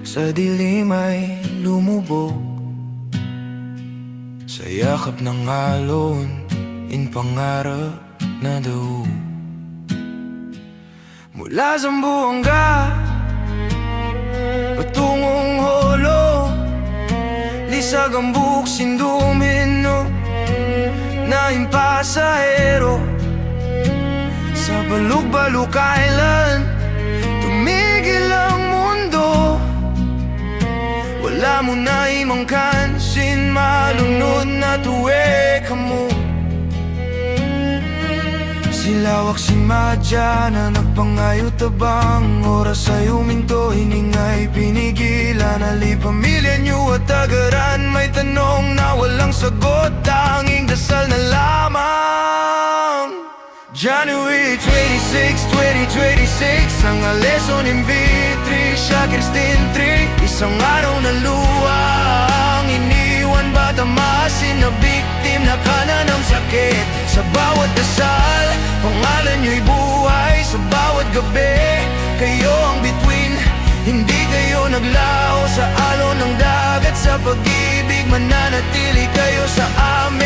Sa dilim ay lumubog, sa yakap ng alon, in pangarap na daw. Mula sa buwangga patungong holo, lisag ang buhok sindumino na impasahero. Sa balog-balog kailan tumigil ang mundo, wala mo na imang kansin, malunod na tuwe ka mo. Silawak si Madya na nagpangayo tabang, oras ay uminto, hiningay pinigilan. Ali pamilya niyo at agaran, may tanong na walang sagot, tanging dasal na lamang. January 26, 2026, ang aleson in vitri, siya Christine 3. Isang araw na luwang iniwan, bata masin na biktim na kanan ng sakit. Sa bawat dasal, pangalan niyo'y buhay. Sa bawat gabi, kayo ang bituin. Hindi kayo naglaho sa alon ng dagat. Sa pag-ibig, mananatili kayo sa amin.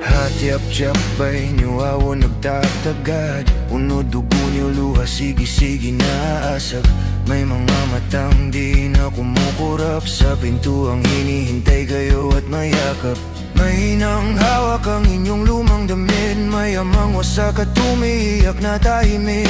Hatiap-tiap bay niyo awo nagtatagad, unod dugo niyo luha, sige-sige na asag. May mga matang di na kumukurap, sa pintuang hinihintay kayo at mayakap. Mahinang hawak ang inyong lumang damit, mayamang wasak at umiiyak na tahimik.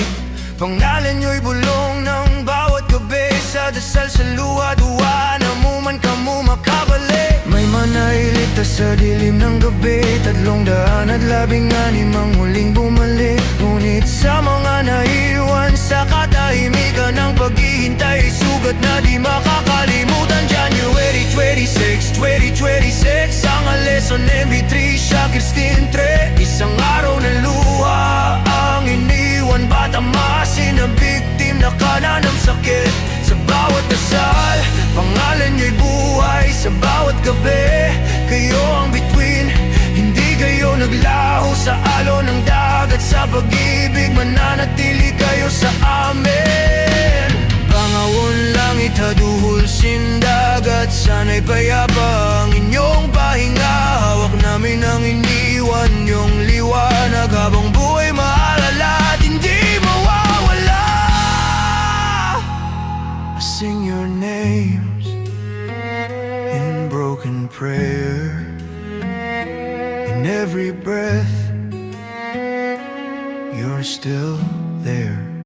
Pangalan niyo'y bulong ng bawat gabi, sa dasal sa luha, duwa na muman ka mo makabalik. May manailigtas sa dilim ng gabi, 316 ang muling bumalik. Ngunit sa mga naiwan sa katahimikan ng paghihintay, sugat na di makakalimutan. January 26, 2026, ang aleson MP3, siya Christine 3. Isang araw na luha ang iniwan, bata masin na biktim na kanan ng sakit. Sa bawat dasal, pangalan niyo'y buhay. Sa bawat gabi, kayo ang bituin. Hindi kayo naglaho sa alon ng dagat. Sa pag-ibig, mananatili kayo sa amin. Pangawon langit haduhol sindagat, sana'y payapa